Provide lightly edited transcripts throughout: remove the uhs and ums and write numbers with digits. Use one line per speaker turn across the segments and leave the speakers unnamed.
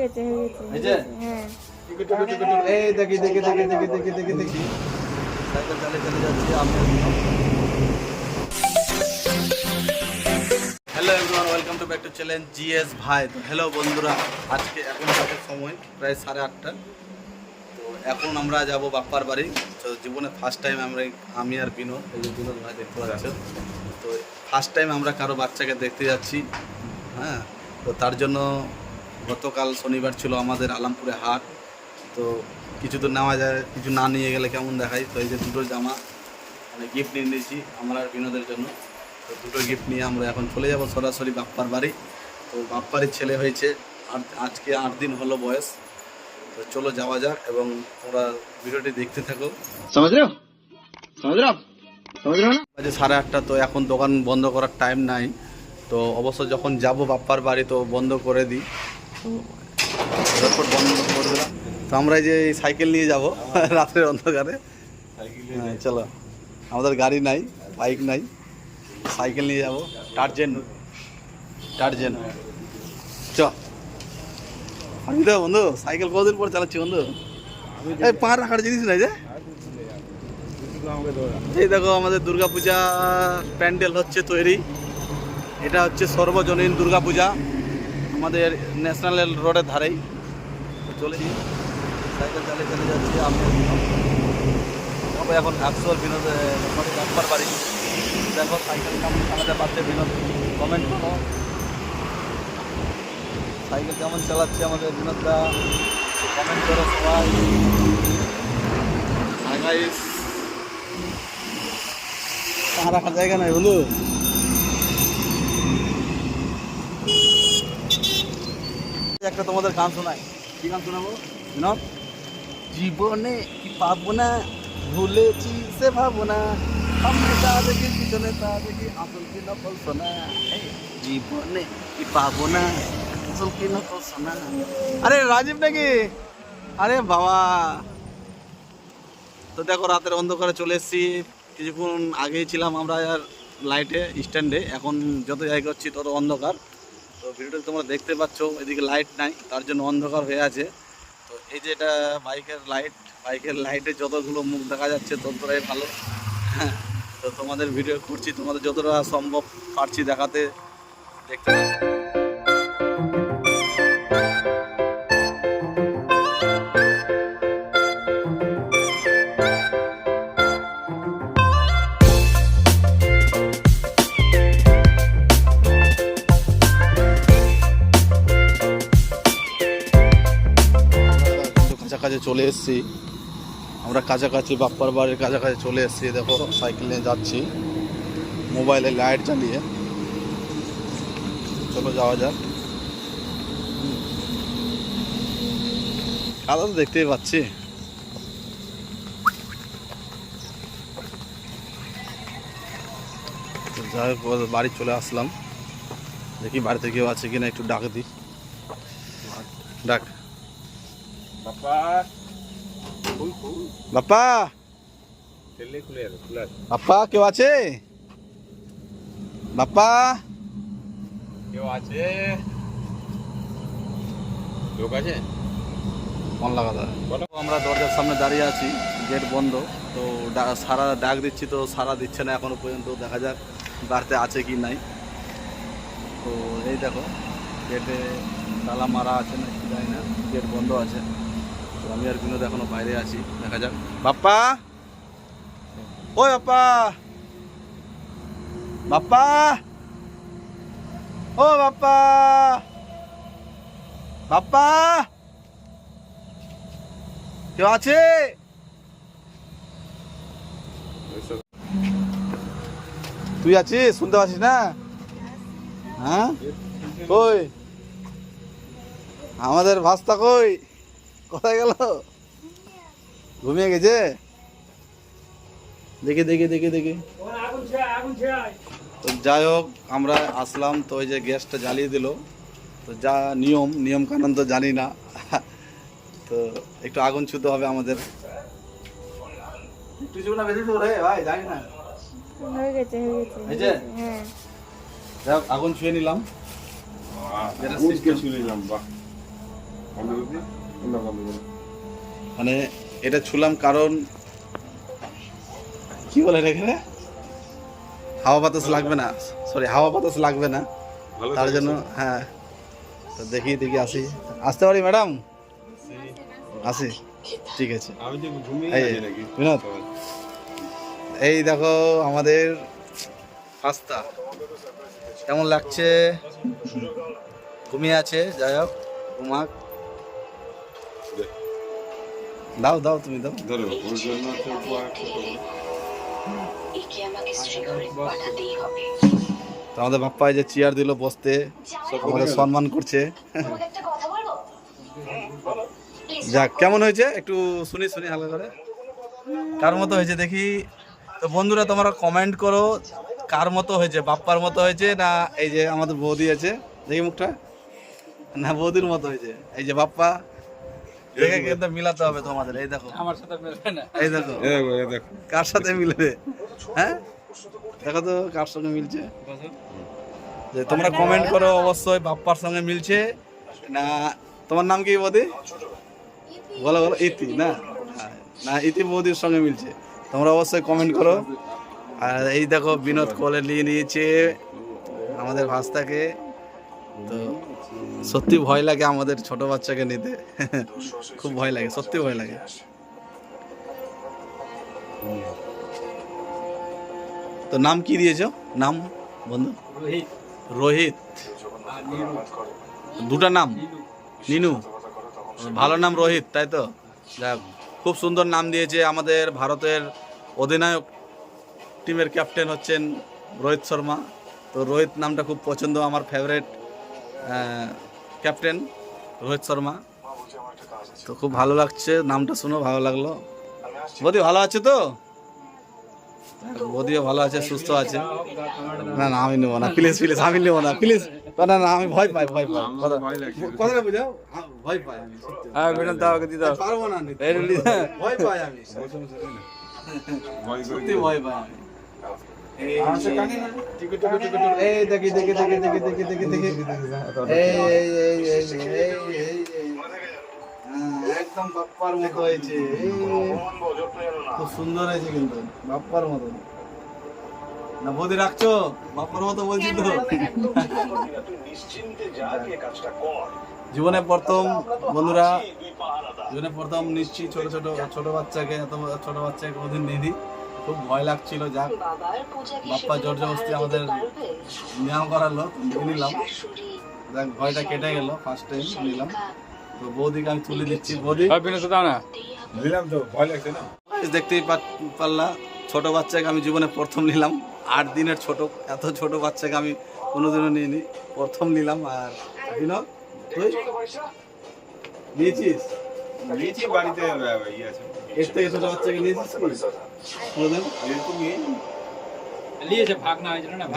গেছে
এই যে
হ্যাঁ
এই দেখি সাইকেল চালিয়ে যাচ্ছি আমি। Hello everyone, welcome to back to challenge GS ভাই। তো হ্যালো বন্ধুরা, আজকে এখন বাজে সময় প্রায় 8:30। তো এখন আমরা যাব বাপ্পার বাড়ি। তো জীবনে ফার্স্ট টাইম আমি আর বিনোদ, এই যে বিনোদ ভাই দেখতে পাচ্ছেন, তো ফার্স্ট টাইম আমরা কারো বাচ্চাকে দেখতে যাচ্ছি। হ্যাঁ, তো তার জন্য গতকাল শনিবার ছিল আমাদের আলামপুরে হাট। তো কিছু তো নেওয়া যায়, কিছু না নিয়ে গেলে কেমন দেখায়। তো এই যে দুটো জামা মানে গিফট নিয়ে নিয়েছি আমার আর বিনোদের জন্য। তো দুটো গিফট নিয়ে আমরা এখন চলে যাব সরাসরি বাপ্পার বাড়ি। তো বাপ্পারই ছেলে হয়েছে, আজকে 8 দিন হলো বয়স। তো চলো যাওয়া যাক এবং তোমরা ভিডিওটি দেখতে থাকো।
समझ रहे हो ना
8:30। তো এখন দোকান বন্ধ করার টাইম নাই। তো অবশ্য যখন যাব বাপ্পার বাড়ি তো বন্ধ করে দিই, তো এরপর বন্ধ করে দিলাম। তো আমরা এই যে সাইকেল নিয়ে যাব রাত্রের অন্ধকারে। হ্যাঁ চলো, আমাদের গাড়ি নাই, বাইক নাই, সাইকেল নিয়ে যাব। টার্জেন চ আমি তো বন্ধু সাইকেল কতদিন পর চালাচ্ছি বন্ধু। এই পা রাখার জিনিস নাই যে। এই দেখো আমাদের দুর্গাপূজা প্যান্ডেল হচ্ছে তৈরি। এটা হচ্ছে সর্বজনীন দুর্গাপূজা আমাদের ন্যাশনাল রোডের ধারেই। তো চলেছি, সাইকেল চালিয়ে যাচ্ছি আমি এখন অ্যাপসোর বিনোদ বাপ্পার বাড়ি। দেখো সাইকেল কেমন চালাতে পারছে বিনোদ, কমেন্ট করো। সাইকেল কেমন চালাচ্ছে আমাদের বিনোদটা, কমেন্ট করো সবাই। পা রাখার জায়গা নাই বন্ধু। একটা তোমাদের গান শোনাই। কি গান শোনাবো বিনোদ? জীবনে কি পাবো না, ভুলেছি সে ভাবো না, সামনে তা দেখি পিছনে তা দেখি, আসল কি নকল শোনা। জীবনে কি পাবো না, আসল কি নকল শোনা। আরে রাজীব নাকি? আরে বাবা, তো দেখো রাতের অন্ধকারে চলে এসেছি। কিছুক্ষণ আগেই ছিলাম আমরা আর লাইটে স্ট্যান্ডে, এখন যত জায়গা হচ্ছি তত অন্ধকার। তো ভিডিওটা তোমরা দেখতে পাচ্ছ, এদিকে লাইট নাই, তার জন্য অন্ধকার হয়ে আছে। তো এই যে এটা বাইকের লাইটে যতগুলো মুখ দেখা যাচ্ছে ততটাই ভালো। হ্যাঁ, তো তোমাদের ভিডিও করছি, তোমাদের যতটা সম্ভব পারছি দেখাতে, দেখতে পাচ্ছি। কাছাকাছি চলে এসেছি আমরা, কাছাকাছি বাপ্পার বাড়ির কাছাকাছি চলে এসেছি। দেখো সাইকেল নিয়ে যাচ্ছি, মোবাইলে লাইট জ্বালিয়ে। চলো যাওয়া যাক। কাদা তো দেখতেই পাচ্ছি। যাই হোক, বাড়ি চলে আসলাম। দেখি বাড়িতে কেউ আছে কিনা, একটু ডাক দিই। ডাক বাপ্পা, বাপ্পা কেউ আছে? বাপ্পা
কেউ আছে? লোক আছে?
মন লাগাতে। আমরা দরজার সামনে দাঁড়িয়ে আছি, গেট বন্ধ। তো সারা ডাক দিচ্ছি, তো সারা দিচ্ছে না এখনো পর্যন্ত। দেখা যাক বাড়িতে আছে কি নাই। তো এই দেখো গেটে তালা মারা আছে না কি জানি না, গেট বন্ধ আছে। তো আমি আর বিনোদ এখনো বাইরে আছি, দেখা যাক। বাপ্পা, ওই বাপ্পা, বাপ্পা, ও বাপ্পা, বাপ্পা কেউ আছে? তুই আছিস, শুনতে পাচ্ছিস না? হ্যাঁ কই আমাদের ভাস্তা, কই কোথায় গেল? ঘুমিয়ে গেছে? দেখি তো যাই হোক, আমরা আসলাম। তো ওই যে গ্যাসটা জ্বালিয়ে দিল। তো যা নিয়ম কানুন তো জানি না। তো একটু আগুন ছুতে হবে আমাদের। ভাই জানি না,
হয়ে গেছে
এই যে
হ্যাঁ
যাই হোক আগুন ছুঁয়ে নিলাম। মানে এটা ছুলাম কারণ কি বলে এখানে হাওয়া বাতাস লাগবে না, সরি হাওয়া বাতাস লাগবে না, তার জন্য। হ্যাঁ, তো দেখি আসি, আসতে পারি ম্যাডাম? আসি, ঠিক আছে। এই বিনোদ, এই দেখো আমাদের পাস্তা কেমন লাগছে। ঘুমিয়ে আছে, যাই হোক ঘুমাক। দাও দাও, তুমি দাও।
ধরো ওর জন্য তো উপহার ছোট।
তো আমাদের বাপ্পা এই যে চেয়ার দিল বসতে, আমাদের সম্মান করছে। যাক, কেমন হয়েছে একটু শুনি হালকা করে, কার মতো হয়েছে দেখি। তো বন্ধুরা তোমরা কমেন্ট করো কার মতো হয়েছে, বাপ্পার মতো হয়েছে না এই যে আমাদের বৌদি আছে, দেখি মুখটা, না বৌদির মতো হয়েছে। এই যে বাপ্পা দেখে কিন্তু মিলাতে হবে তোমাদের। এই দেখো আমার সাথে মিলবে না, এই দেখো কার সাথে মিলবে। হ্যাঁ দেখো তো কার সঙ্গে মিলছে, যে তোমরা কমেন্ট করো অবশ্যই বাপ্পার সঙ্গে মিলছে না। তোমার নাম কি বৌদি? বলো বলো। ইতি না, না ইতি বৌদির সঙ্গে মিলছে, তোমরা অবশ্যই কমেন্ট করো। আর এই দেখো বিনোদ কোলে নিয়ে নিয়েছে আমাদের ভাস্তাকে। তো সত্যি ভয় লাগে আমাদের ছোট বাচ্চাকে নিতে, খুব ভয় লাগে, সত্যি ভয় লাগে। তো নাম কি দিয়েছো নাম বন্ধু? রোহিত। দুটা নাম? নিনু, ভালো নাম রোহিত, তাই তো? যাক, খুব সুন্দর নাম দিয়েছে। আমাদের ভারতের অধিনায়ক টিমের ক্যাপ্টেন হচ্ছেন রোহিত শর্মা। তো রোহিত নামটা খুব পছন্দ, আমার ফেভারিট ক্যাপ্টেন রোহিত শর্মা। তো খুব ভালো লাগছে নামটা, শুনো ভালো লাগলো। বৌদি ভালো আছে তো? বৌদিও ভালো আছে, সুস্থ আছে। না না আমি নেবো না, প্লিজ প্লিজ আমি নেবো না, প্লিজ। না না আমি ভয় পাই কথাটা বুঝাও, ভয় পাই আমি, পারবো না, ভয় পাই আমি, সত্যি ভয় পাই আমি। এই দেখি একদম বাপ্পার মতো হয়েছে, খুব সুন্দর হয়েছে কিন্তু বাপ্পার মতো। না বৌদি রাখছো বাপ্পার মতো বলছি তো। জীবনে প্রথম বন্ধুরা, জীবনে প্রথম নিচ্ছি ছোট বাচ্চাকে, এত ছোট বাচ্চাকে কোনোদিন নিই, খুব ভয় লাগছিল। যাক বাপ্পা জোর জবরদস্তি আমাদের নিয়ম করালো, নিলাম, যাক ভয়টা কেটে গেল, ফার্স্ট টাইম নিলাম। তো বৌদিকে আমি তুলে দিচ্ছি। বৌদি
নিলাম তো, ভয় লাগছে না?
দেখতেই পারলা, ছোট বাচ্চাকে আমি জীবনে প্রথম নিলাম। 8 দিনের ছোট, এত ছোট বাচ্চাকে আমি কোনোদিনও নিইনি, প্রথম নিলাম। আর বিনোদ তুই নিয়েছিস?
নিয়েছি বাড়িতে, ইয়ে আছে।
এর থেকে ছোট বাচ্চাকে নিয়েছিস কি কোনোদিন?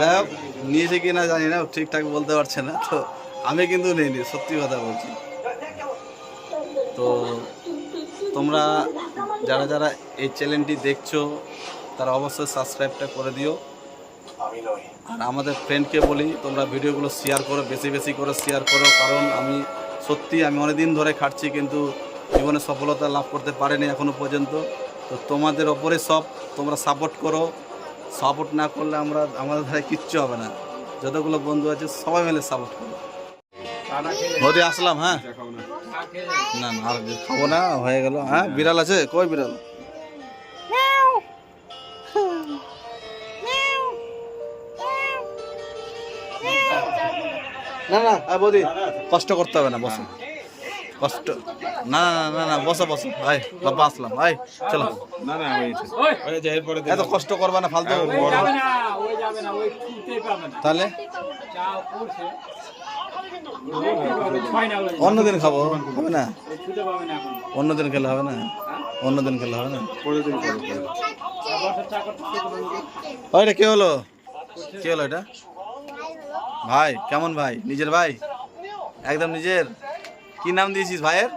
যাই হোক, নিয়েছে কি না জানি না, ঠিকঠাক বলতে পারছে না। তো আমি কিন্তু নিইনি, সত্যি কথা বলছি। তো তোমরা যারা এই চ্যানেলটি দেখছো তারা অবশ্যই সাবস্ক্রাইবটা করে দিও। আর আমাদের ফ্রেন্ডকে বলি তোমরা ভিডিওগুলো শেয়ার করো, বেশি করে শেয়ার করো, কারণ আমি অনেকদিন ধরে খাটছি কিন্তু জীবনে সফলতা লাভ করতে পারিনি এখনো পর্যন্ত। তো তোমাদের ওপরে সব, তোমরা সাপোর্ট করো, সাপোর্ট না করলে আমাদের ধারে কিচ্ছু হবে না। যতগুলো বন্ধু আছে সবাই মিলে সাপোর্ট করো। বৌদি আসলাম। হ্যাঁ না না আর খাবো না, হয়ে গেল। হ্যাঁ বিড়াল আছে, কই বিড়াল? না না বৌদি কষ্ট করতে হবে না, বসো। কষ্ট না না না বসো ভাই, বাবা আসলাম ভাই, চলো।
না না এরপরে
এত কষ্ট করবা না ফালতু। তাহলে অন্যদিন খাবো, হবে না? অন্যদিন খেলে হবে না, অন্যদিন খেলে হবে না। এটা কে হলো এটা? ভাই কেমন ভাই? নিজের ভাই, একদম নিজের। কি নাম দিয়েছিস ভাইয়ের?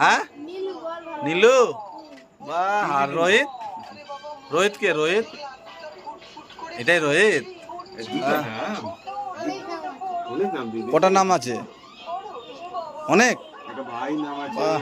হ্যাঁ নীলু। বাহ। আর রোহিত কে? রোহিত, এটাই রোহিত। কটা নাম আছে? অনেক।
একটা ভাই নাম আছে
বাহ।